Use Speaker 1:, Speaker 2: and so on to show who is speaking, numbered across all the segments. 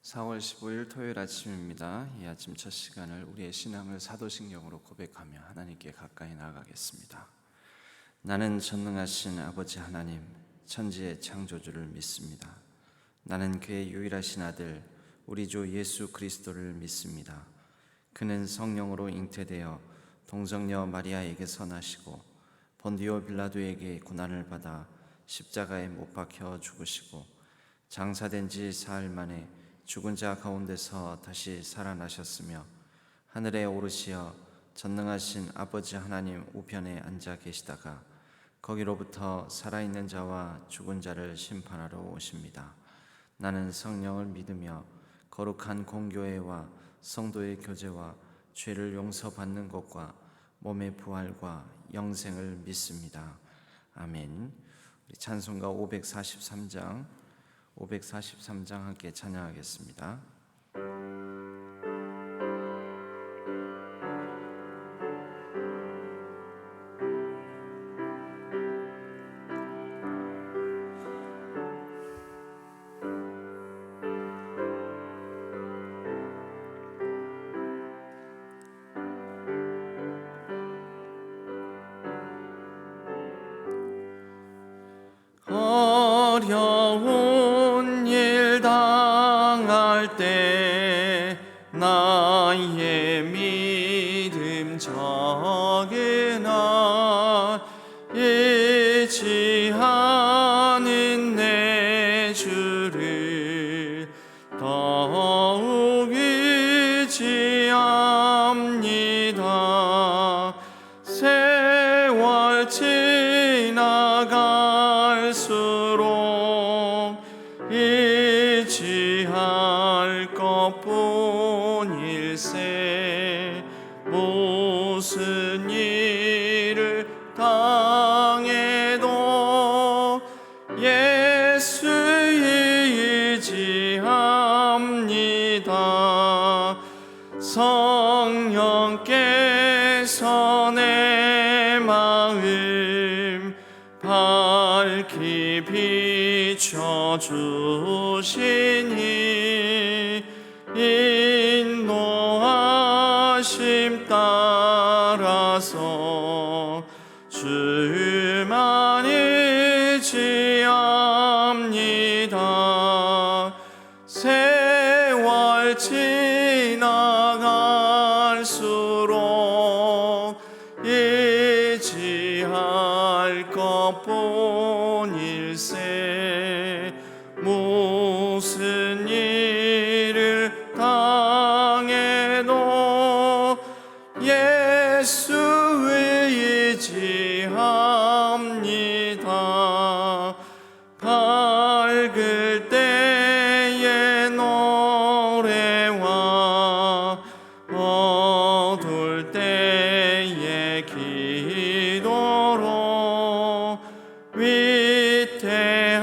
Speaker 1: 4월 15일 토요일 아침입니다. 이 아침 첫 시간을 우리의 신앙을 사도신경으로 고백하며 하나님께 가까이 나아가겠습니다. 나는 전능하신 아버지 하나님, 천지의 창조주를 믿습니다. 나는 그의 유일하신 아들, 우리 주 예수 그리스도를 믿습니다. 그는 성령으로 잉태되어 동정녀 마리아에게서 나시고 본디오 빌라도에게 고난을 받아 십자가에 못 박혀 죽으시고 장사된 지 사흘 만에 죽은 자 가운데서 다시 살아나셨으며 하늘에 오르시어 전능하신 아버지 하나님 우편에 앉아 계시다가 거기로부터 살아있는 자와 죽은 자를 심판하러 오십니다. 나는 성령을 믿으며 거룩한 공교회와 성도의 교제와 죄를 용서받는 것과 몸의 부활과 영생을 믿습니다. 아멘. 우리 찬송가 543장 함께 찬양하겠습니다. 어려운 일 당할 때 나의 믿음 적으나 잊지 않은 내 주를 더욱 의지합니다. 세월 지나갈수록 의지할 것뿐일세. 무슨 일을 당해도 예수 의지합니다. 성령께서 내 마음 밝히 비춰주시니 인도하심 따라서 주만 의지합니다. 세월 지나갈수록 의지할 것뿐일세. 무슨 일을 당해도 예수 의지합니다. 밝을 때의 노래와 어두울 때의 기도로 위태할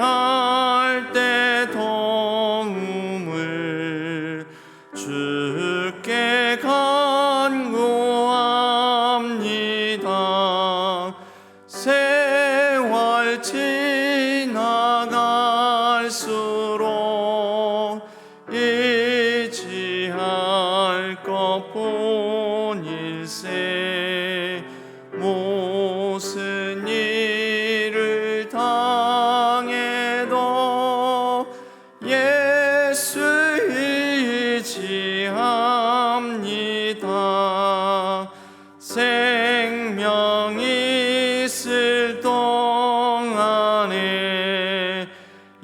Speaker 1: 때 도움을 주께 간구합니다. 세월 지나갈수록 의지할 것뿐일세. 무슨 일을 당해도 예수 의지합니다. 생명이 있을 동안에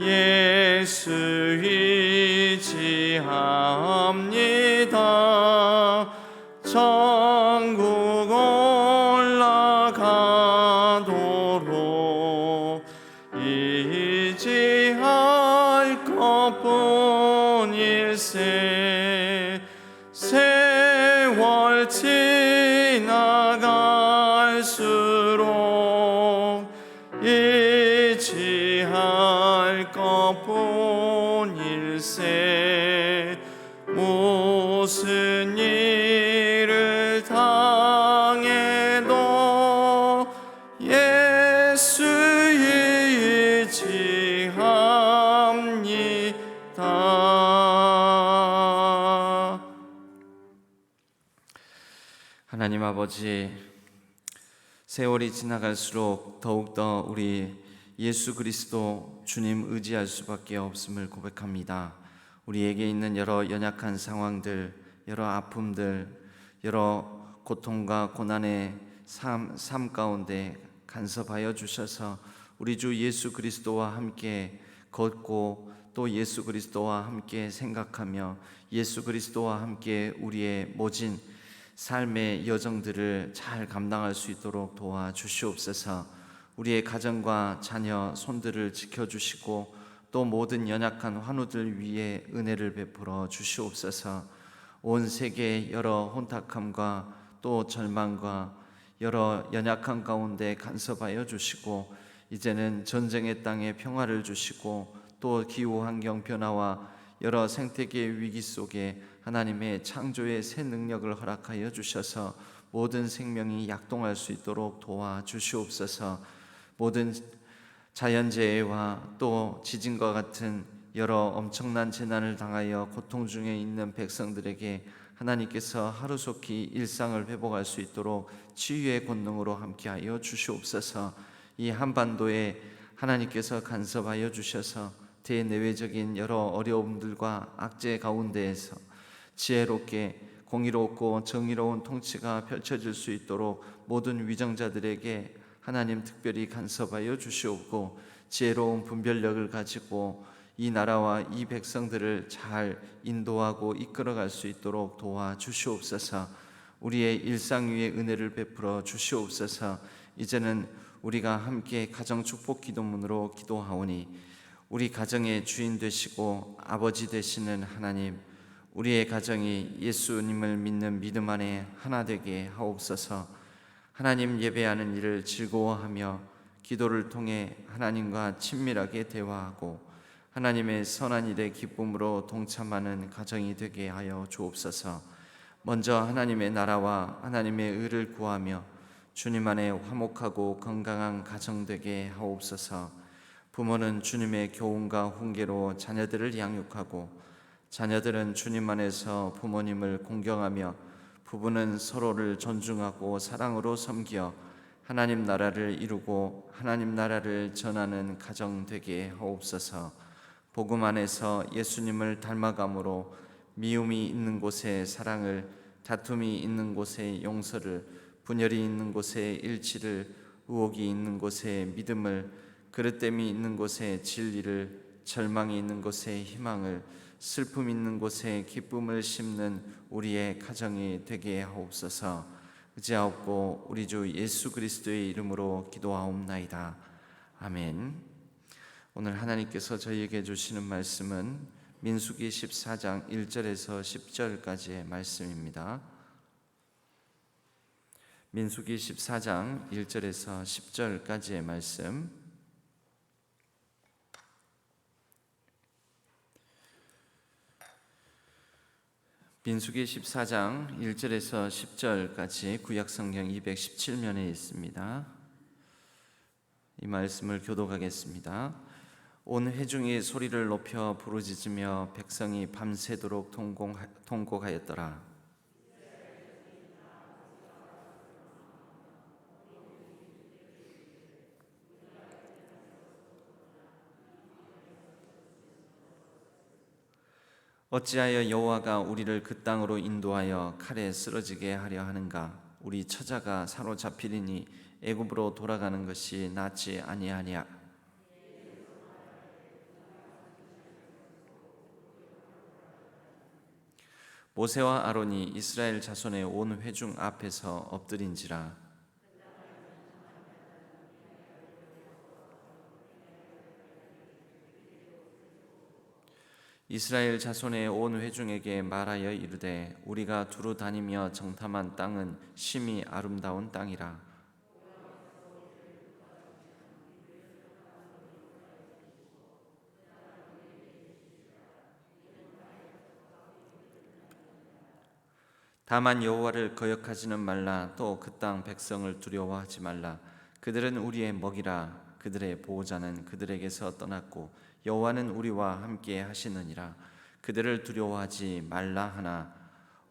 Speaker 1: 예수 의지합니다. 천국 올라가도록 의지할 것뿐일세. 세월 지나갈수록 의지할 것뿐일세. 무슨 일을 당해도 예수 의지합니다. 하나님 아버지, 세월이 지나갈수록 더욱더 우리 예수 그리스도 주님 의지할 수밖에 없음을 고백합니다. 우리에게 있는 여러 연약한 상황들, 여러 아픔들, 여러 고통과 고난의 삶 가운데 간섭하여 주셔서 우리 주 예수 그리스도와 함께 걷고 또 예수 그리스도와 함께 생각하며 예수 그리스도와 함께 우리의 모진 삶의 여정들을 잘 감당할 수 있도록 도와주시옵소서. 우리의 가정과 자녀, 손들을 지켜주시고 또 모든 연약한 환우들 위에 은혜를 베풀어 주시옵소서. 온 세계의 여러 혼탁함과 또 절망과 여러 연약한 가운데 간섭하여 주시고 이제는 전쟁의 땅에 평화를 주시고 또 기후환경 변화와 여러 생태계의 위기 속에 하나님의 창조의 새 능력을 허락하여 주셔서 모든 생명이 약동할 수 있도록 도와주시옵소서. 모든 자연재해와 또 지진과 같은 여러 엄청난 재난을 당하여 고통 중에 있는 백성들에게 하나님께서 하루속히 일상을 회복할 수 있도록 치유의 권능으로 함께하여 주시옵소서. 이 한반도에 하나님께서 간섭하여 주셔서 대내외적인 여러 어려움들과 악재 가운데에서 지혜롭게 공의롭고 정의로운 통치가 펼쳐질 수 있도록 모든 위정자들에게 하나님 특별히 간섭하여 주시옵고 지혜로운 분별력을 가지고 이 나라와 이 백성들을 잘 인도하고 이끌어갈 수 있도록 도와주시옵소서. 우리의 일상 위에 은혜를 베풀어 주시옵소서. 이제는 우리가 함께 가정 축복 기도문으로 기도하오니 우리 가정의 주인 되시고 아버지 되시는 하나님, 우리의 가정이 예수님을 믿는 믿음 안에 하나 되게 하옵소서. 하나님 예배하는 일을 즐거워하며 기도를 통해 하나님과 친밀하게 대화하고 하나님의 선한 일에 기쁨으로 동참하는 가정이 되게 하여 주옵소서. 먼저 하나님의 나라와 하나님의 의를 구하며 주님 안에 화목하고 건강한 가정 되게 하옵소서. 부모는 주님의 교훈과 훈계로 자녀들을 양육하고 자녀들은 주님 안에서 부모님을 공경하며 부부는 서로를 존중하고 사랑으로 섬겨 하나님 나라를 이루고 하나님 나라를 전하는 가정 되게 하옵소서. 복음 안에서 예수님을 닮아감으로 미움이 있는 곳에 사랑을, 다툼이 있는 곳에 용서를, 분열이 있는 곳에 일치를, 의혹이 있는 곳에 믿음을, 그릇됨이 있는 곳에 진리를, 절망이 있는 곳에 희망을, 슬픔 있는 곳에 기쁨을 심는 우리의 가정이 되게 하옵소서. 의지하옵고 우리 주 예수 그리스도의 이름으로 기도하옵나이다. 아멘. 오늘 하나님께서 저희에게 주시는 말씀은 민수기 14장 1절에서 10절까지의 말씀입니다. 민수기 14장 1절에서 10절까지의 말씀. 민수기 14장 1절에서 10절까지 구약성경 217면에 있습니다. 이 말씀을 교독하겠습니다. 온 회중이 소리를 높여 부르짖으며 백성이 밤새도록 통곡하였더라. 어찌하여 여호와가 우리를 그 땅으로 인도하여 칼에 쓰러지게 하려 하는가? 우리 처자가 사로잡히리니 애굽으로 돌아가는 것이 낫지 아니하냐? 모세와 아론이 이스라엘 자손의 온 회중 앞에서 엎드린지라. 이스라엘 자손의 온 회중에게 말하여 이르되 우리가 두루 다니며 정탐한 땅은 심히 아름다운 땅이라. 다만 여호와를 거역하지는 말라. 또 그 땅 백성을 두려워하지 말라. 그들은 우리의 먹이라. 그들의 보호자는 그들에게서 떠났고 여호와는 우리와 함께 하시느니라. 그들을 두려워하지 말라 하나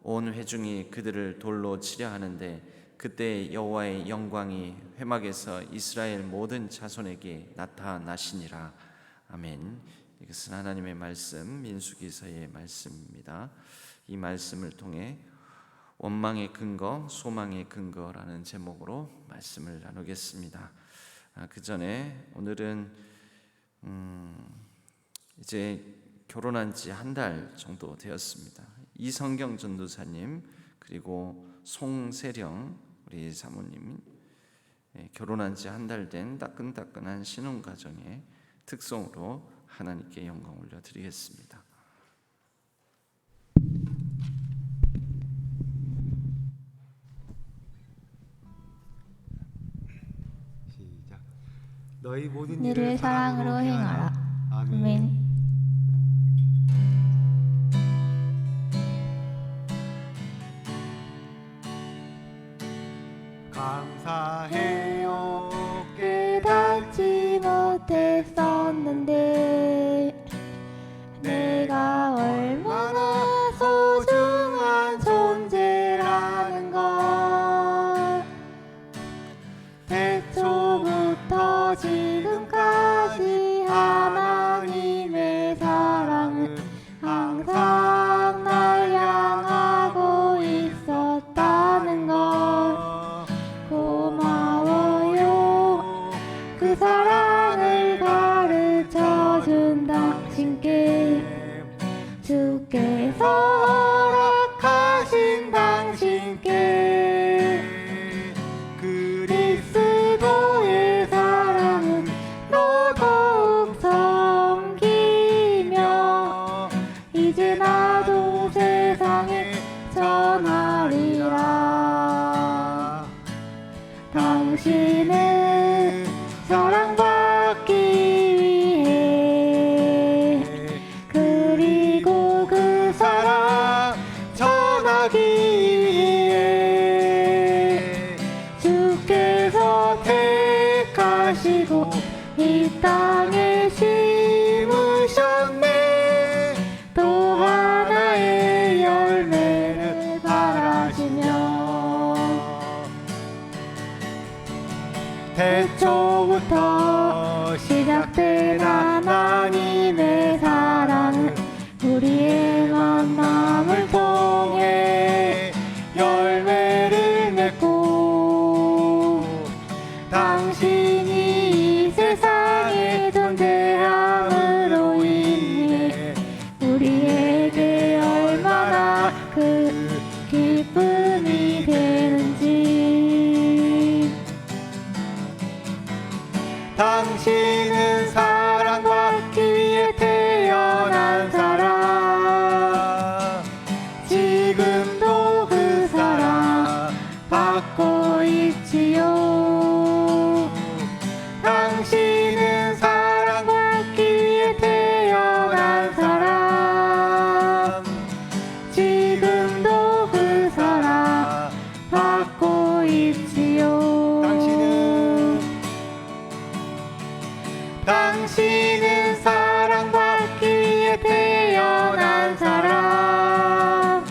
Speaker 1: 온 회중이 그들을 돌로 치려 하는데 그때 여호와의 영광이 회막에서 이스라엘 모든 자손에게 나타나시니라. 아멘. 이것은 하나님의 말씀, 민수기서의 말씀입니다. 이 말씀을 통해 원망의 근거, 소망의 근거라는 제목으로 말씀을 나누겠습니다. 그 전에 오늘은 이제 결혼한 지 한 달 정도 되었습니다. 이성경 전도사님 그리고 송세령 우리 사모님 결혼한 지 한 달 된 따끈따끈한 신혼가정의 특성으로 하나님께 영광 올려드리겠습니다.
Speaker 2: 시작. 너희 모든
Speaker 3: 일을 사랑으로 행하라. 아멘.
Speaker 2: 감사해요.
Speaker 3: 깨닫지 못했었는데 내가 얼마나 소중한 존재라는 걸 태초부터 지금까지 하나님의 사랑은 항상 날 향하고 있었다는 걸 고마워요. 그 사랑을 가르쳐준 당신께 주께서 허락하신 당신께 그리스도의 사랑은 더욱 섬기며 이제 나도 세상에 전하리라. 당신은 사랑받기 위해 그리고 그 사랑 전하기 위해 주께서 택하시고 이 땅에 심으셨네. 또 하나의 열매를 바라시며 태초부터 시작된 하나님의 사랑은 우리의 만남을 통해 열매를 맺고 당신이 이 세상에 존재함으로 인해 우리에게 얼마나 그 기쁨이 되는지. 당신은 사랑받기 위해 태어난 사람, 지금도 그 사랑 받고 있지요. 당신은 사랑받기 위해 태어난 사람, 지금도 그 사랑 받고 있지요. 당신은 사랑받기 위해 태어난 사람,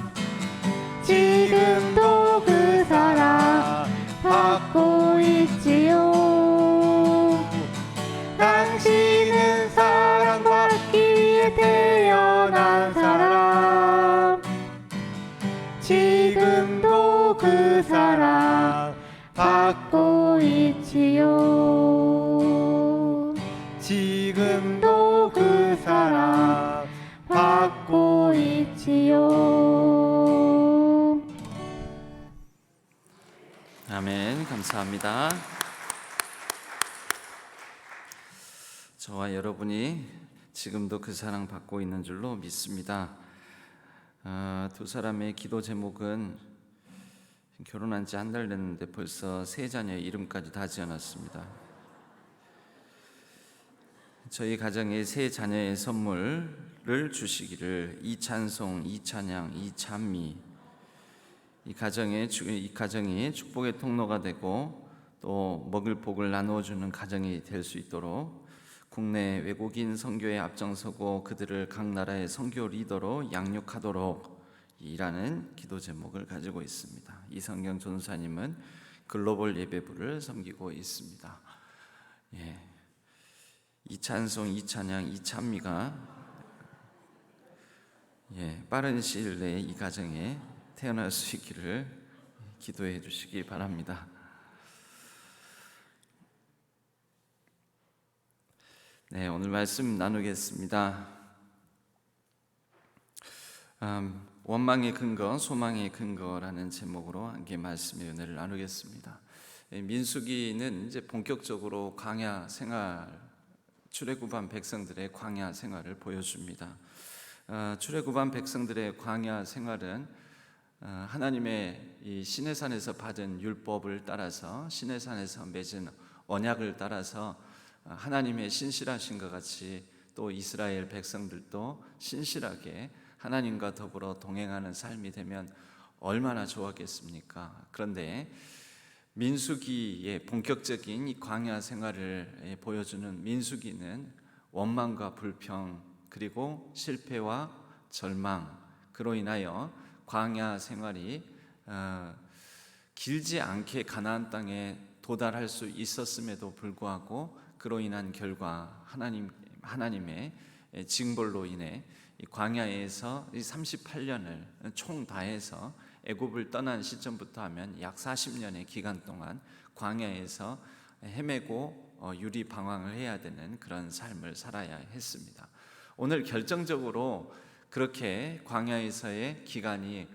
Speaker 3: 지금도 그 사랑 받고 있지요. 당신은 사랑받기 위해 태어난 사람, 지금도 그 사랑 받고 있지요. 지금도 그 사랑 받고 있지요.
Speaker 1: 아멘. 감사합니다. 저와 여러분이 지금도 그 사랑 받고 있는 줄로 믿습니다. 두 사람의 기도 제목은 결혼한 지 한 달 됐는데 벌써 세 자녀의 이름까지 다 지어놨습니다. 저희 가정에 세 자녀의 선물을 주시기를, 이 찬송, 이 찬양, 이 찬미, 이 가정이 축복의 통로가 되고 또 먹을 복을 나누어주는 가정이 될 수 있도록 국내 외국인 선교에 앞장서고 그들을 각 나라의 선교 리더로 양육하도록 이라는 기도 제목을 가지고 있습니다. 이성경 전사님은 글로벌 예배부를 섬기고 있습니다. 예, 이 찬송, 이 찬양, 이 찬미가 빠른 시일 내에 이 가정에 태어날 수 있기를 기도해 주시기 바랍니다. 네, 오늘 말씀 나누겠습니다. 원망의 근거, 소망의 근거라는 제목으로 함께 말씀의 은혜를 나누겠습니다. 민수기는 이제 본격적으로 광야 생활, 출애굽한 백성들의 광야 생활을 보여줍니다. 출애굽한 백성들의 광야 생활은 하나님의 이 시내산에서 받은 율법을 따라서, 시내산에서 맺은 언약을 따라서 하나님의 신실하신 것 같이 또 이스라엘 백성들도 신실하게 하나님과 더불어 동행하는 삶이 되면 얼마나 좋았겠습니까? 그런데 민수기의 본격적인 이 광야 생활을 보여주는 민수기는 원망과 불평, 그리고 실패와 절망, 그로 인하여 광야 생활이 길지 않게 가나안 땅에 도달할 수 있었음에도 불구하고 그로 인한 결과 하나님의 징벌로 인해 이 광야에서 이 38년을 총 다해서 애굽을 떠난 시점부터 하면 약 40년의 기간 동안 광야에서 헤매고 유리방황을 해야 되는 그런 삶을 살아야 했습니다. 오늘 결정적으로 그렇게 광야에서의 기간이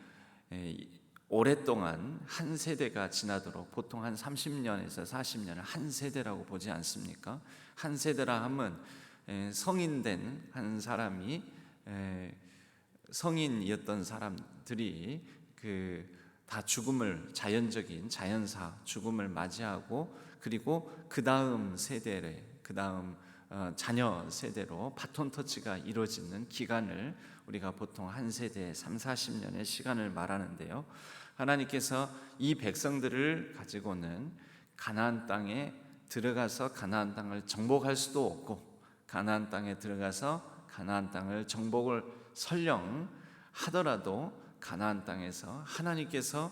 Speaker 1: 오랫동안 한 세대가 지나도록, 보통 한 30년에서 40년을 한 세대라고 보지 않습니까? 한 세대라 하면 성인된 한 사람이, 성인이었던 사람들이 다 죽음을, 자연적인 자연사 죽음을 맞이하고, 그리고 그 다음 세대를, 그 다음 자녀 세대로 바톤 터치가 이루어지는 기간을 우리가 보통 한 세대 30-40년의 시간을 말하는데요, 하나님께서 이 백성들을 가지고는 가나안 땅에 들어가서 가나안 땅을 정복할 수도 없고, 가나안 땅에 들어가서 가나안 땅을 정복을 설령 하더라도 가나안 땅에서 하나님께서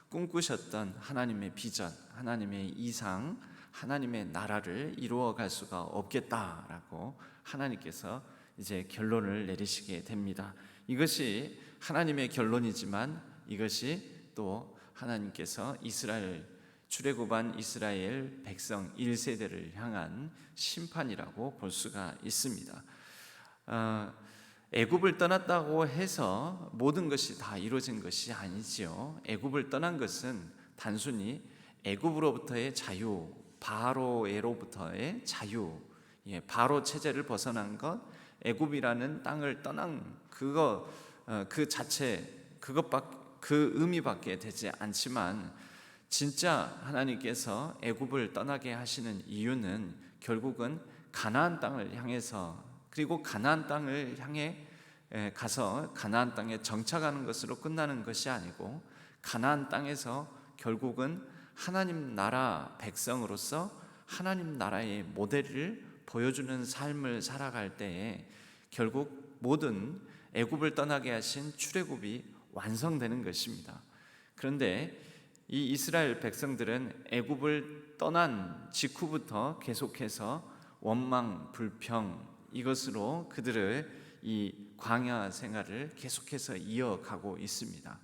Speaker 1: 꿈꾸셨던 하나님의 비전, 하나님의 이상, 하나님의 나라를 이루어갈 수가 없겠다라고 하나님께서 이제 결론을 내리시게 됩니다. 이것이 하나님의 결론이지만 이것이 또 하나님께서 이스라엘, 출애굽한 이스라엘 백성 1세대를 향한 심판이라고 볼 수가 있습니다. 애굽을 떠났다고 해서 모든 것이 다 이루어진 것이 아니지요. 애굽을 떠난 것은 단순히 애굽으로부터의 자유, 바로에로부터의 자유, 바로 체제를 벗어난 것, 애굽이라는 땅을 떠난 그거 그 자체, 그 의미밖에 되지 않지만, 진짜 하나님께서 애굽을 떠나게 하시는 이유는 결국은 가나안 땅을 향해서, 그리고 가나안 땅을 향해 가서 가나안 땅에 정착하는 것으로 끝나는 것이 아니고, 가나안 땅에서 결국은 하나님 나라 백성으로서 하나님 나라의 모델을 보여주는 삶을 살아갈 때에 결국 모든 애굽을 떠나게 하신 출애굽이 완성되는 것입니다. 그런데 이 이스라엘 백성들은 애굽을 떠난 직후부터 계속해서 원망, 불평, 이것으로 그들의 이 광야 생활을 계속해서 이어가고 있습니다.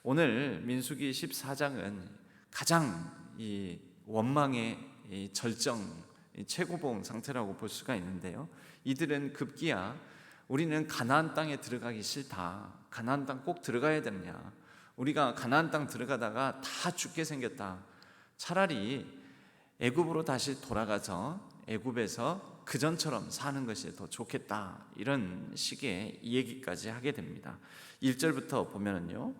Speaker 1: 오늘 민수기 14장은 가장 이 원망의 이 절정, 최고봉 상태라고 볼 수가 있는데요, 이들은 급기야 우리는 가나안 땅에 들어가기 싫다, 가나안 땅 꼭 들어가야 되느냐, 우리가 가나안 땅 들어가다가 다 죽게 생겼다, 차라리 애굽으로 다시 돌아가서 애굽에서 그전처럼 사는 것이 더 좋겠다, 이런 식의 얘기까지 하게 됩니다. 1절부터 보면은요,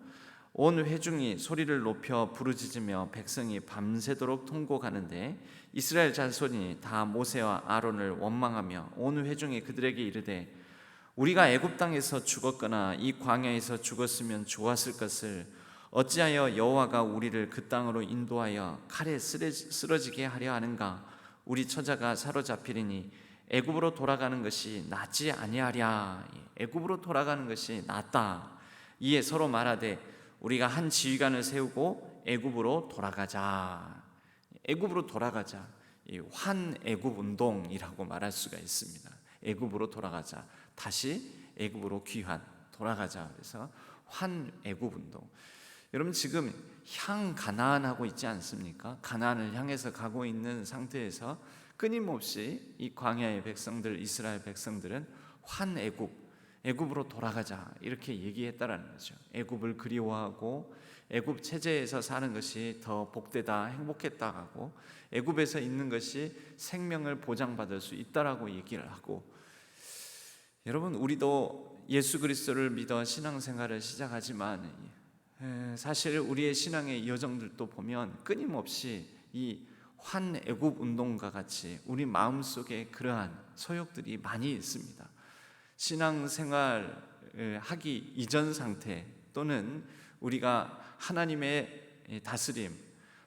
Speaker 1: 온 회중이 소리를 높여 부르짖으며 백성이 밤새도록 통곡하는데 이스라엘 자손이 다 모세와 아론을 원망하며 온 회중이 그들에게 이르되 우리가 애굽 땅에서 죽었거나 이 광야에서 죽었으면 좋았을 것을 어찌하여 여호와가 우리를 그 땅으로 인도하여 칼에 쓰러지게 하려 하는가? 우리 처자가 사로잡히리니 애굽으로 돌아가는 것이 낫지 아니하랴. 애굽으로 돌아가는 것이 낫다. 이에 서로 말하되 우리가 한 지휘관을 세우고 애굽으로 돌아가자. 애굽으로 돌아가자. 이 환애굽 운동이라고 말할 수가 있습니다. 애굽으로 돌아가자. 다시 애굽으로 귀환, 돌아가자. 그래서 환애굽 운동. 여러분 지금 향 가나안하고 있지 않습니까? 가나안을 향해서 가고 있는 상태에서 끊임없이 이 광야의 백성들, 이스라엘 백성들은 애굽으로 돌아가자 이렇게 얘기했다라는 거죠. 애굽을 그리워하고 애굽 체제에서 사는 것이 더 복되다, 행복했다 하고 애굽에서 있는 것이 생명을 보장받을 수 있다라고 얘기를 하고, 여러분 우리도 예수 그리스도를 믿어 신앙생활을 시작하지만 사실 우리의 신앙의 여정들도 보면 끊임없이 이 환애굽 운동과 같이 우리 마음속에 그러한 소욕들이 많이 있습니다. 신앙생활을 하기 이전 상태 또는 우리가 하나님의 다스림,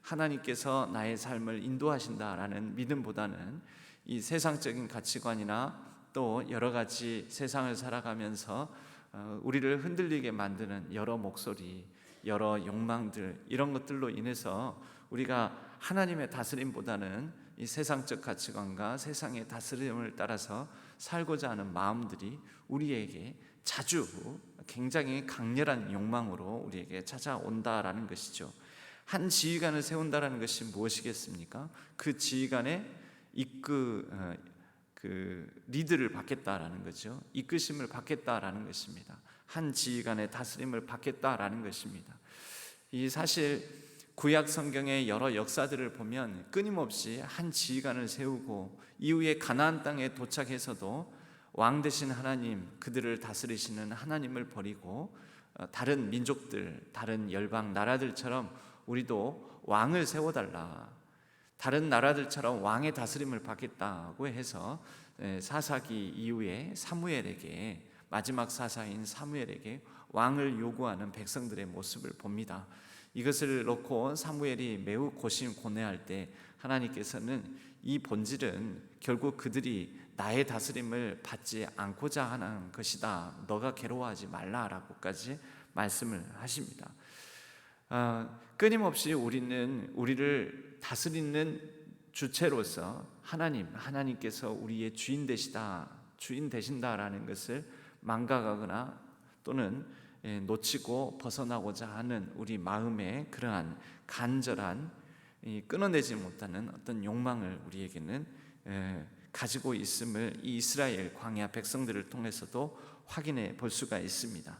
Speaker 1: 하나님께서 나의 삶을 인도하신다라는 믿음보다는 이 세상적인 가치관이나 또 여러 가지 세상을 살아가면서 우리를 흔들리게 만드는 여러 목소리, 여러 욕망들, 이런 것들로 인해서 우리가 하나님의 다스림보다는 이 세상적 가치관과 세상의 다스림을 따라서 살고자 하는 마음들이 우리에게 자주 굉장히 강렬한 욕망으로 우리에게 찾아온다라는 것이죠. 한 지휘관을 세운다라는 것이 무엇이겠습니까? 그 지휘관의 리드를 받겠다라는 거죠. 이끄심을 받겠다라는 것입니다. 한 지휘관의 다스림을 받겠다라는 것입니다. 이 사실 구약 성경의 여러 역사들을 보면 끊임없이 한 지휘관을 세우고 이후에 가나안 땅에 도착해서도 왕 되신 하나님, 그들을 다스리시는 하나님을 버리고 다른 민족들, 다른 열방 나라들처럼 우리도 왕을 세워달라, 다른 나라들처럼 왕의 다스림을 받겠다고 해서 사사기 이후에 사무엘에게, 마지막 사사인 사무엘에게 왕을 요구하는 백성들의 모습을 봅니다. 이것을 놓고 사무엘이 매우 고뇌할 때 하나님께서는 이 본질은 결국 그들이 나의 다스림을 받지 않고자 하는 것이다, 너가 괴로워하지 말라라고까지 말씀을 하십니다. 끊임없이 우리는 우리를 다스리는 주체로서 하나님께서 우리의 주인 되신다라는 것을 망각하거나 또는 놓치고 벗어나고자 하는 우리 마음의 그러한 간절한 끊어내지 못하는 어떤 욕망을 우리에게는 가지고 있음을 이 이스라엘 광야 백성들을 통해서도 확인해 볼 수가 있습니다.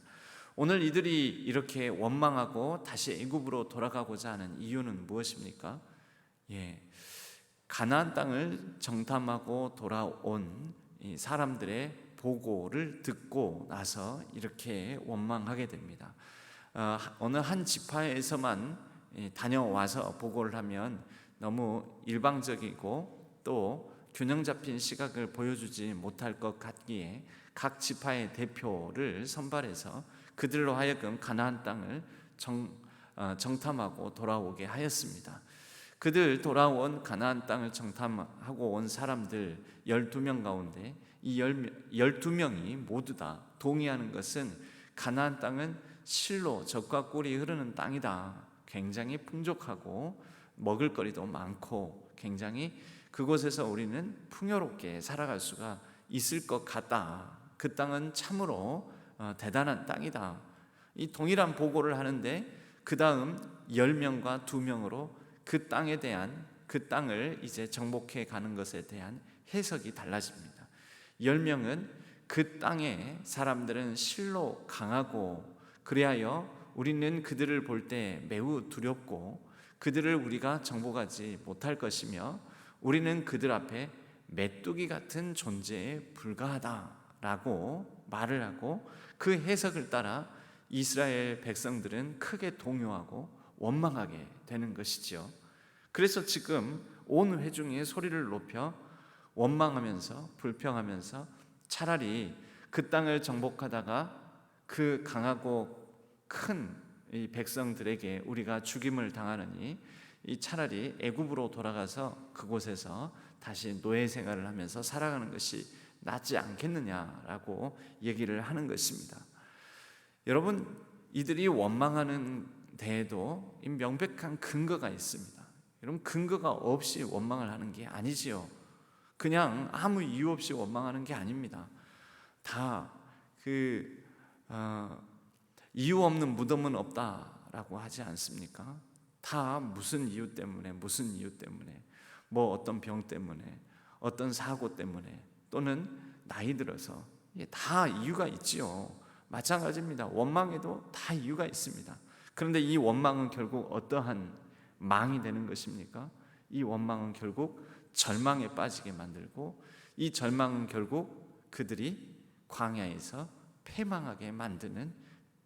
Speaker 1: 오늘 이들이 이렇게 원망하고 다시 애굽으로 돌아가고자 하는 이유는 무엇입니까? 가나안 땅을 정탐하고 돌아온 이 사람들의 보고를 듣고 나서 이렇게 원망하게 됩니다. 어느 한 지파에서만 다녀와서 보고를 하면 너무 일방적이고 또 균형 잡힌 시각을 보여주지 못할 것 같기에 각 지파의 대표를 선발해서 그들로 하여금 가나안 땅을 정탐하고 돌아오게 하였습니다. 그들 돌아온 가나안 땅을 정탐하고 온 사람들 12명 가운데 이 12명이 모두 다 동의하는 것은 가나안 땅은 실로 젖과 꿀이 흐르는 땅이다. 굉장히 풍족하고 먹을거리도 많고 굉장히 그곳에서 우리는 풍요롭게 살아갈 수가 있을 것 같다. 그 땅은 참으로 대단한 땅이다. 이 동일한 보고를 하는데 그 다음 10명과 2명으로 그 땅에 대한, 그 땅을 이제 정복해 가는 것에 대한 해석이 달라집니다. 10명은 그 땅의 사람들은 실로 강하고 그리하여 우리는 그들을 볼 때 매우 두렵고 그들을 우리가 정복하지 못할 것이며 우리는 그들 앞에 메뚜기 같은 존재에 불과하다라고 말을 하고 그 해석을 따라 이스라엘 백성들은 크게 동요하고 원망하게 되는 것이죠. 그래서 지금 온 회중이 소리를 높여 원망하면서 불평하면서 차라리 그 땅을 정복하다가 그 강하고 큰 이 백성들에게 우리가 죽임을 당하느니 이 차라리 애굽으로 돌아가서 그곳에서 다시 노예 생활을 하면서 살아가는 것이 낫지 않겠느냐라고 얘기를 하는 것입니다. 여러분, 이들이 원망하는 데에도 이 명백한 근거가 있습니다. 여러분, 근거가 없이 원망을 하는 게 아니지요. 그냥 아무 이유 없이 원망하는 게 아닙니다. 다 이유 없는 무덤은 없다라고 하지 않습니까? 다 무슨 이유 때문에, 뭐 어떤 병 때문에, 어떤 사고 때문에, 또는 나이 들어서 다 이유가 있지요. 마찬가지입니다. 원망에도 다 이유가 있습니다. 그런데 이 원망은 결국 어떠한 망이 되는 것입니까? 이 원망은 결국 절망에 빠지게 만들고, 이 절망은 결국 그들이 광야에서 패망하게 만드는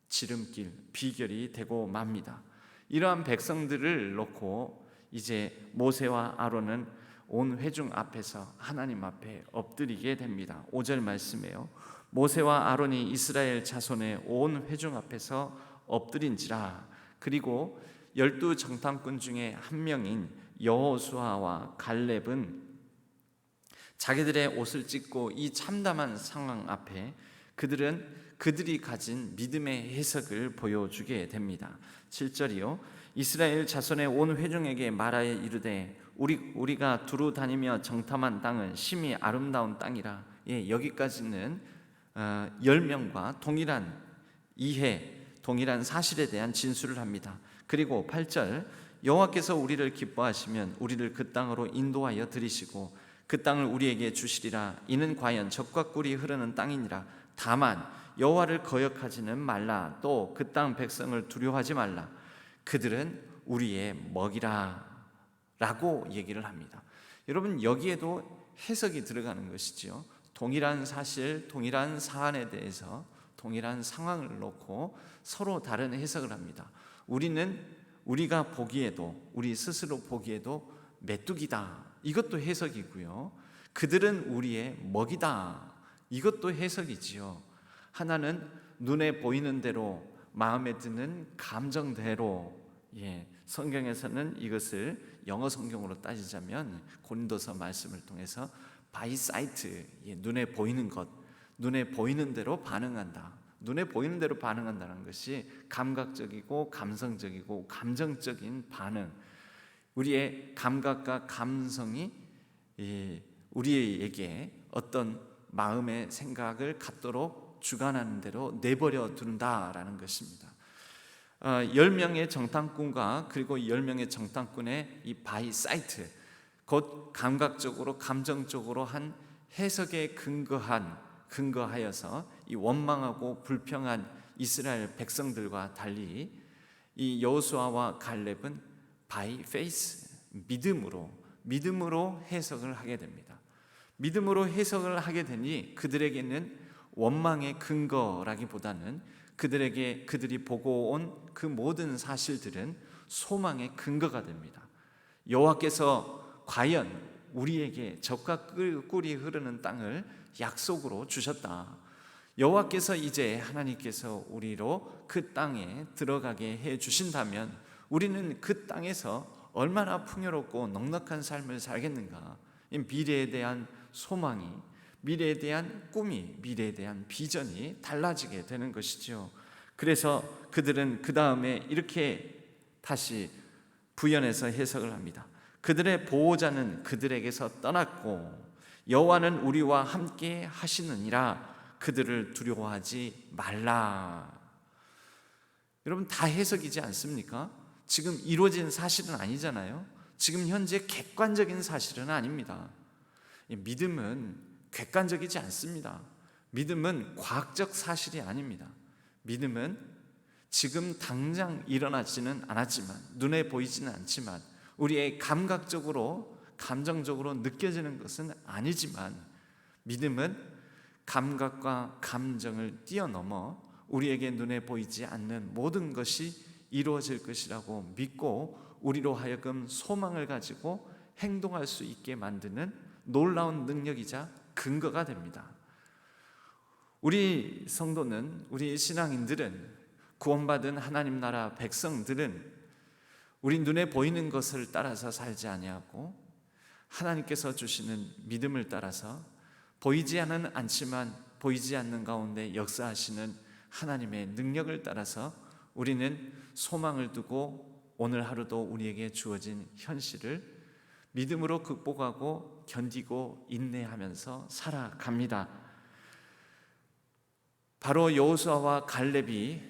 Speaker 1: 지름길, 비결이 되고 맙니다. 이러한 백성들을 놓고 이제 모세와 아론은 온 회중 앞에서 하나님 앞에 엎드리게 됩니다. 5절 말씀이에요. 모세와 아론이 이스라엘 자손의 온 회중 앞에서 엎드린지라. 그리고 12 정탐꾼 중에 한 명인 여호수아와 갈렙은 자기들의 옷을 찢고 이 참담한 상황 앞에 그들이 가진 믿음의 해석을 보여주게 됩니다. 7절이요. 이스라엘 자손의 온 회중에게 말하여 이르되 우리가 두루 다니며 정탐한 땅은 심히 아름다운 땅이라. 여기까지는 10명과 동일한 이해, 동일한 사실에 대한 진술을 합니다. 그리고 8절, 여호와께서 우리를 기뻐하시면 우리를 그 땅으로 인도하여 들이시고 그 땅을 우리에게 주시리라. 이는 과연 젖과 꿀이 흐르는 땅이니라. 다만 여호와를 거역하지는 말라. 또 그 땅 백성을 두려워하지 말라. 그들은 우리의 먹이라 라고 얘기를 합니다. 여러분, 여기에도 해석이 들어가는 것이지요. 동일한 사실, 동일한 사안에 대해서 동일한 상황을 놓고 서로 다른 해석을 합니다. 우리가 보기에도, 우리 스스로 보기에도 메뚜기다, 이것도 해석이고요. 그들은 우리의 먹이다, 이것도 해석이지요. 하나는 눈에 보이는 대로, 마음에 드는 감정대로, 성경에서는 이것을 영어 성경으로 따지자면 고린도서 말씀을 통해서 by sight, 눈에 보이는 것, 눈에 보이는 대로 반응한다. 눈에 보이는 대로 반응한다는 것이 감각적이고 감성적이고 감정적인 반응, 우리의 감각과 감성이 우리에게 어떤 마음의 생각을 갖도록 주관하는 대로 내버려 둔다라는 것입니다. 10명의 정탐꾼과 그리고 10명의 정탐꾼의 이 바이 사이트, 곧 감각적으로 감정적으로 한 해석에 근거하여서 이 원망하고 불평한 이스라엘 백성들과 달리 이 여호수아와 갈렙은 바이 페이스, 믿음으로 해석을 하게 됩니다. 믿음으로 해석을 하게 되니 그들에게는 원망의 근거라기보다는 그들이 보고 온 그 모든 사실들은 소망의 근거가 됩니다. 여호와께서 과연 우리에게 젖과 꿀이 흐르는 땅을 약속으로 주셨다. 여호와께서 이제 하나님께서 우리로 그 땅에 들어가게 해 주신다면 우리는 그 땅에서 얼마나 풍요롭고 넉넉한 삶을 살겠는가. 미래에 대한 소망이, 미래에 대한 꿈이, 미래에 대한 비전이 달라지게 되는 것이죠. 그래서 그들은 그 다음에 이렇게 다시 부연해서 해석을 합니다. 그들의 보호자는 그들에게서 떠났고 여호와는 우리와 함께 하시느니라. 그들을 두려워하지 말라. 여러분, 다 해석이지 않습니까? 지금 이루어진 사실은 아니잖아요. 지금 현재 객관적인 사실은 아닙니다. 믿음은 객관적이지 않습니다. 믿음은 과학적 사실이 아닙니다. 믿음은 지금 당장 일어나지는 않았지만, 눈에 보이지는 않지만, 우리의 감각적으로 감정적으로 느껴지는 것은 아니지만, 믿음은 감각과 감정을 뛰어넘어 우리에게 눈에 보이지 않는 모든 것이 이루어질 것이라고 믿고 우리로 하여금 소망을 가지고 행동할 수 있게 만드는 놀라운 능력이자 근거가 됩니다. 우리 성도는, 우리 신앙인들은, 구원받은 하나님 나라 백성들은 우리 눈에 보이는 것을 따라서 살지 아니하고 하나님께서 주시는 믿음을 따라서 보이지는 않지만 보이지 않는 가운데 역사하시는 하나님의 능력을 따라서 우리는 소망을 두고 오늘 하루도 우리에게 주어진 현실을 믿음으로 극복하고 견디고 인내하면서 살아갑니다. 바로 여호수아와 갈렙이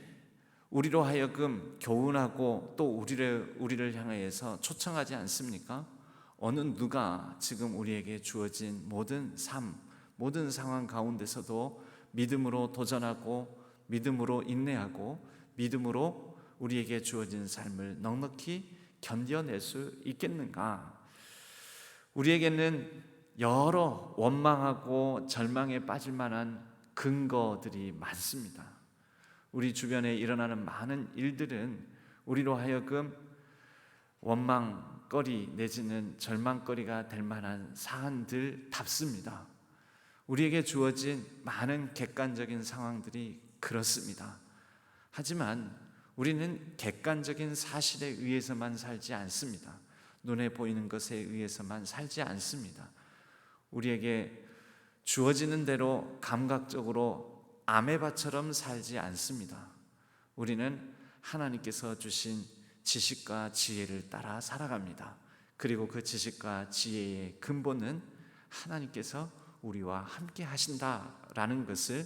Speaker 1: 우리로 하여금 교훈하고 또 우리를 향하여서 초청하지 않습니까? 어느 누가 지금 우리에게 주어진 모든 삶, 모든 상황 가운데서도 믿음으로 도전하고 믿음으로 인내하고 믿음으로 우리에게 주어진 삶을 넉넉히 견뎌낼 수 있겠는가? 우리에게는 여러 원망하고 절망에 빠질 만한 근거들이 많습니다. 우리 주변에 일어나는 많은 일들은 우리로 하여금 원망거리 내지는 절망거리가 될 만한 사안들답습니다. 우리에게 주어진 많은 객관적인 상황들이 그렇습니다. 하지만 우리는 객관적인 사실에 의해서만 살지 않습니다. 눈에 보이는 것에 의해서만 살지 않습니다. 우리에게 주어지는 대로 감각적으로 아메바처럼 살지 않습니다. 우리는 하나님께서 주신 지식과 지혜를 따라 살아갑니다. 그리고 그 지식과 지혜의 근본은 하나님께서 우리와 함께 하신다라는 것을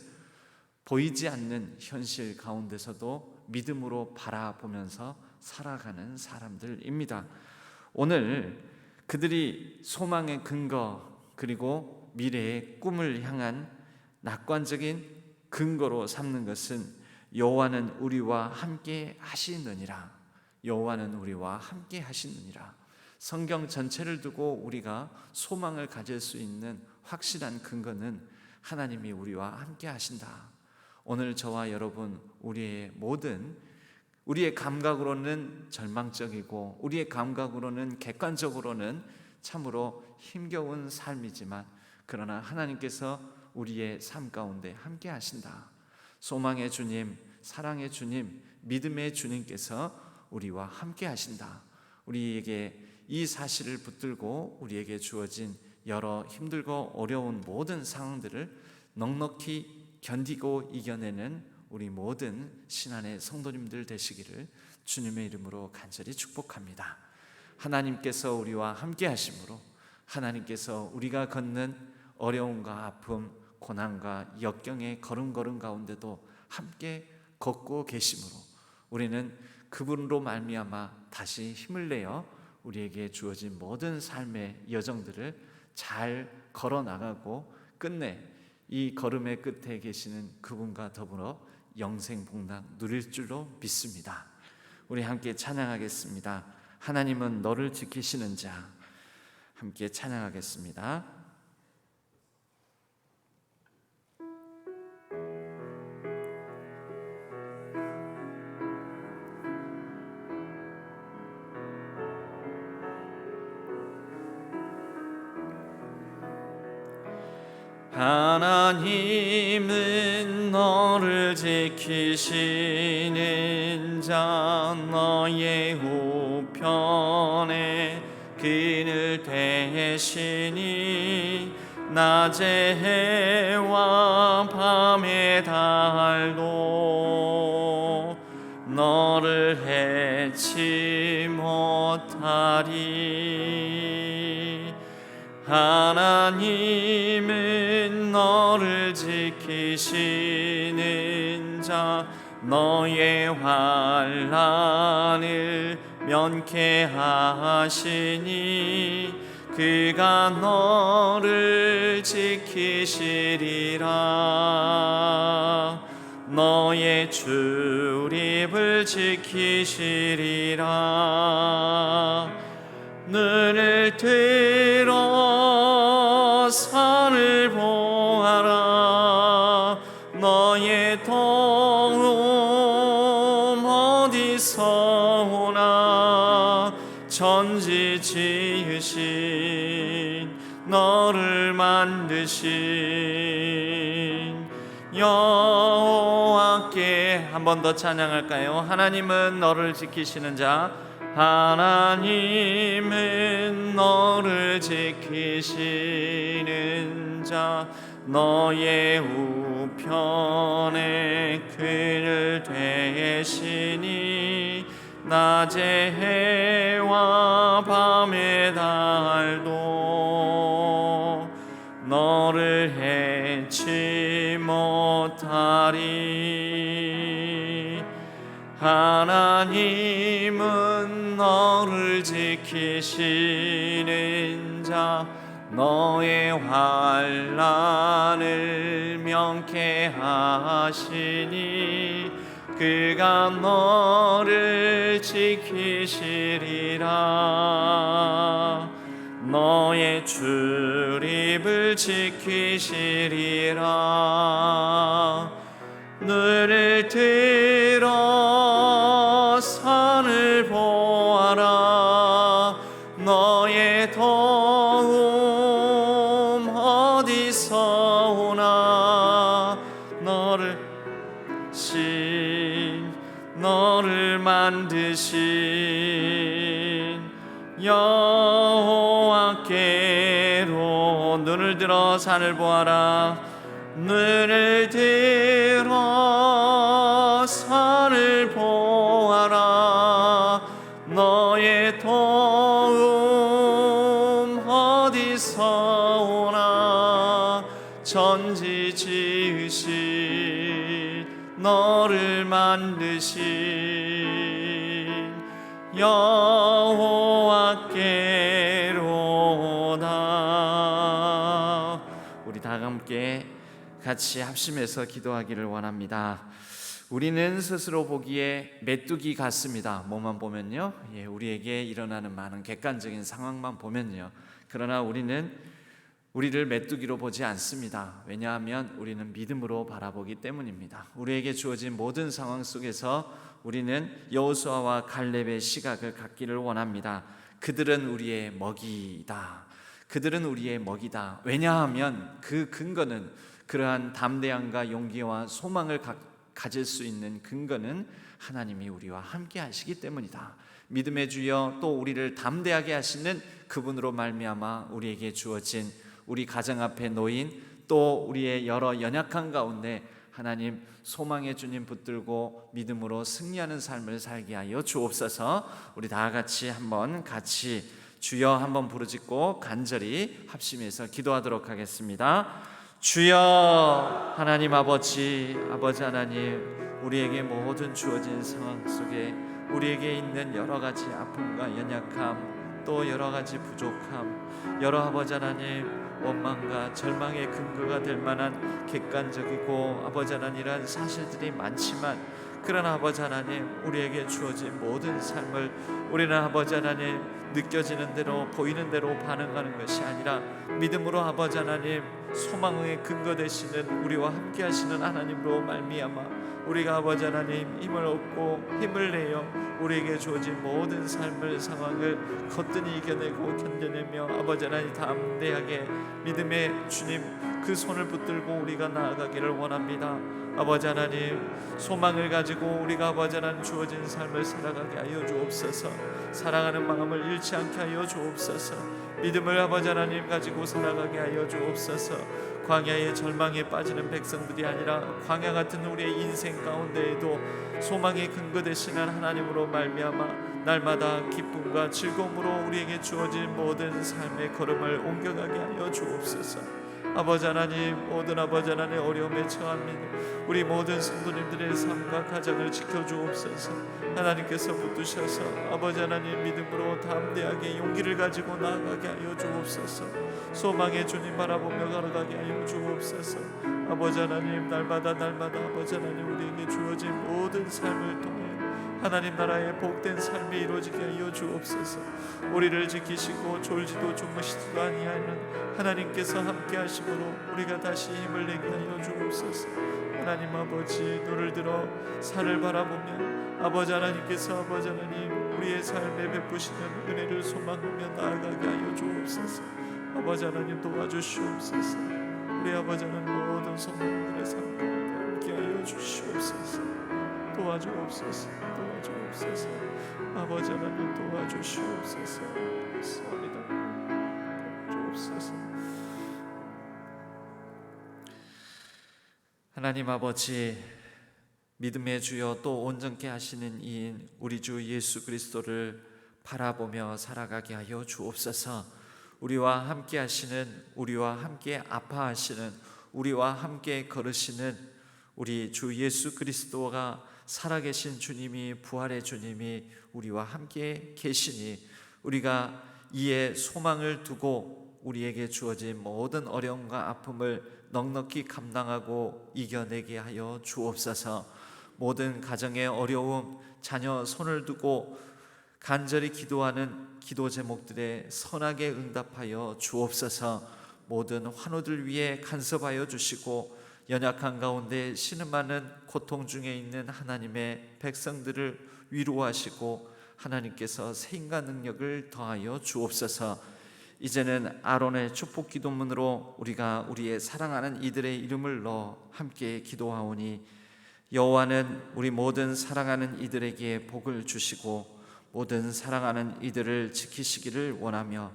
Speaker 1: 보이지 않는 현실 가운데서도 믿음으로 바라보면서 살아가는 사람들입니다. 오늘 그들이 소망의 근거 그리고 미래의 꿈을 향한 낙관적인 근거로 삼는 것은 여호와는 우리와 함께 하시느니라. 여호와는 우리와 함께 하시느니라. 성경 전체를 두고 우리가 소망을 가질 수 있는 확실한 근거는 하나님이 우리와 함께 하신다. 오늘 저와 여러분 우리의 감각으로는 절망적이고 우리의 감각으로는 객관적으로는 참으로 힘겨운 삶이지만 그러나 하나님께서 우리의 삶 가운데 함께 하신다. 소망의 주님, 사랑의 주님, 믿음의 주님께서 우리와 함께 하신다. 우리에게 이 사실을 붙들고 우리에게 주어진 여러 힘들고 어려운 모든 상황들을 넉넉히 견디고 이겨내는 우리 모든 신안의 성도님들 되시기를 주님의 이름으로 간절히 축복합니다. 하나님께서 우리와 함께 하심으로 하나님께서 우리가 걷는 어려움과 아픔, 고난과 역경의 걸음걸음 가운데도 함께 걷고 계심으로 우리는 그분으로 말미암아 다시 힘을 내어 우리에게 주어진 모든 삶의 여정들을 잘 걸어나가고 끝내 이 걸음의 끝에 계시는 그분과 더불어 영생복락 누릴 줄로 믿습니다. 우리 함께 찬양하겠습니다. 하나님은 너를 지키시는 자. 함께 찬양하겠습니다. 하나님은 너를 지키시는 자. 너의 우편에 그늘 대시니 낮의 해와 밤의 달도 너를 해치 못하리. 하나님은 너를 지키시는 자. 너의 환난을 면케하시니 그가 너를 지키시리라. 너의 출입을 지키시리라. 눈을 들어 산을 보아라. 너의 도움 어디서 오나. 천지 지으신 너를 만드신 여호와께 한 번 더 찬양할까요? 하나님은 너를 지키시는 자. 하나님은 너를 지키시는 자. 너의 우편에 그를 대시니 낮의 해와 밤의 달도 너를 해치 못하리. 하나님은 너를 지키시는 자, 너의 환난을 명쾌하시니 그가 너를 지키시리라. 너의 출입을 지키시리라. 눈을 들어 산을 보아라. 너의 도움 어디서 오나. 너를 만드신 여호와께로 눈을 들어 산을 보아라. 눈을 들어 산을 보아라. 너의 도움 어디서 오나. 천지 지으신 너를 만드신 여호와께로다. 우리 다 함께 같이 합심해서 기도하기를 원합니다. 우리는 스스로 보기에 메뚜기 같습니다. 뭐만 보면요, 우리에게 일어나는 많은 객관적인 상황만 보면요. 그러나 우리는 우리를 메뚜기로 보지 않습니다. 왜냐하면 우리는 믿음으로 바라보기 때문입니다. 우리에게 주어진 모든 상황 속에서 우리는 여호수아와 갈렙의 시각을 갖기를 원합니다. 그들은 우리의 먹이다. 그들은 우리의 먹이다. 왜냐하면 그 근거는, 그러한 담대함과 용기와 소망을 가질 수 있는 근거는 하나님이 우리와 함께 하시기 때문이다. 믿음의 주여, 또 우리를 담대하게 하시는 그분으로 말미암아 우리에게 주어진 우리 가정 앞에 놓인 또 우리의 여러 연약한 가운데 하나님 소망의 주님 붙들고 믿음으로 승리하는 삶을 살게 하여 주옵소서. 우리 다 같이 한번 같이 주여 한번 부르짖고 간절히 합심해서 기도하도록 하겠습니다. 주여 하나님 아버지 하나님, 우리에게 모든 주어진 상황 속에 우리에게 있는 여러 가지 아픔과 연약함, 또 여러 가지 부족함, 여러 아버지 하나님 원망과 절망의 근거가 될 만한 객관적이고 아버지 하나님 이런 사실들이 많지만, 그러나 아버지 하나님 우리에게 주어진 모든 삶을 우리는 아버지 하나님 느껴지는 대로 보이는 대로 반응하는 것이 아니라 믿음으로 아버지 하나님 소망의 근거 되시는 우리와 함께 하시는 하나님으로 말미암아 우리가 아버지 하나님 힘을 얻고 힘을 내어 우리에게 주어진 모든 삶을 상황을 거뜬히 이겨내고 견뎌내며 아버지 하나님 담대하게 믿음의 주님 그 손을 붙들고 우리가 나아가기를 원합니다. 아버지 하나님 소망을 가지고 우리가 아버지 하나님 주어진 삶을 살아가게 하여 주옵소서. 사랑하는 마음을 잃지 않게 하여 주옵소서. 믿음을 아버지 하나님 가지고 살아가게 하여 주옵소서. 광야의 절망에 빠지는 백성들이 아니라 광야 같은 우리의 인생 가운데에도 소망의 근거 되시는 하나님으로 말미암아 날마다 기쁨과 즐거움으로 우리에게 주어진 모든 삶의 걸음을 옮겨가게 하여 주옵소서. 아버지 하나님 모든 아버지 하나님의 어려움에 처합니다. 우리 모든 성도님들의 삶과 가정을 지켜주옵소서. 하나님께서 붙드셔서 아버지 하나님 믿음으로 담대하게 용기를 가지고 나아가게 하여 주옵소서. 소망의 주님 바라보며 걸어가게 하여 주옵소서. 아버지 하나님 날마다 아버지 하나님 우리에게 주어진 모든 삶을 통해 하나님 나라의 복된 삶이 이루어지게 하여 주옵소서. 우리를 지키시고 졸지도 주무시지도 아니하는 하나님께서 함께 하심으로 우리가 다시 힘을 내게 하여 주옵소서. 하나님 아버지 눈을 들어 산을 바라보며 아버지 하나님께서 아버지 하나님 우리의 삶에 베푸시는 은혜를 소망하며 나아가게 하여 주옵소서. 아버지 하나님 도와주시옵소서. 우리 아버지 하나님 모든 성도들의 삶 가운데 함께 하여 주시옵소서. 도와주옵소서. 도와주옵소서. 아버지 하나님 도와주시옵소서. 도와주옵소서. 하나님 아버지, 믿음의 주여 또 온전케 하시는 이인 우리 주 예수 그리스도를 바라보며 살아가게 하여 주옵소서. 우리와 함께 하시는, 우리와 함께 아파하시는, 우리와 함께 걸으시는 우리 주 예수 그리스도가 살아계신 주님이, 부활의 주님이 우리와 함께 계시니 우리가 이에 소망을 두고 우리에게 주어진 모든 어려움과 아픔을 넉넉히 감당하고 이겨내게 하여 주옵소서. 모든 가정의 어려움, 자녀 손을 두고 간절히 기도하는 기도 제목들에 선하게 응답하여 주옵소서. 모든 환우들 위해 간섭하여 주시고 연약한 가운데 신음하는 고통 중에 있는 하나님의 백성들을 위로하시고 하나님께서 세인과 능력을 더하여 주옵소서. 이제는 아론의 축복 기도문으로 우리가 우리의 사랑하는 이들의 이름을 넣어 함께 기도하오니 여호와는 우리 모든 사랑하는 이들에게 복을 주시고 모든 사랑하는 이들을 지키시기를 원하며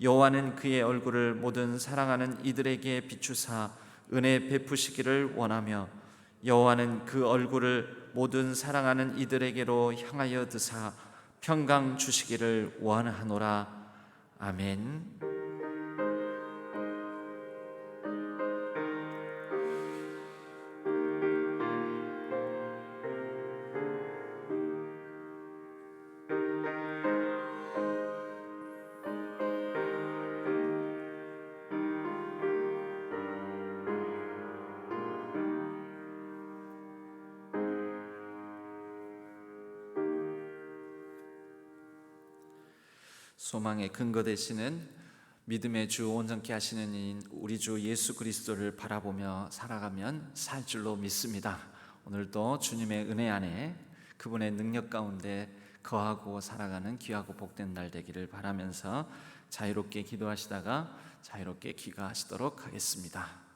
Speaker 1: 여호와는 그의 얼굴을 모든 사랑하는 이들에게 비추사 은혜 베푸시기를 원하며 여호와는 그 얼굴을 모든 사랑하는 이들에게로 향하여 드사 평강 주시기를 원하노라. 아멘. 소망의 근거 되시는 믿음의 주 온전케 하시는 이인 우리 주 예수 그리스도를 바라보며 살아가면 살 줄로 믿습니다. 오늘도 주님의 은혜 안에 그분의 능력 가운데 거하고 살아가는 귀하고 복된 날 되기를 바라면서 자유롭게 기도하시다가 자유롭게 귀가하시도록 하겠습니다.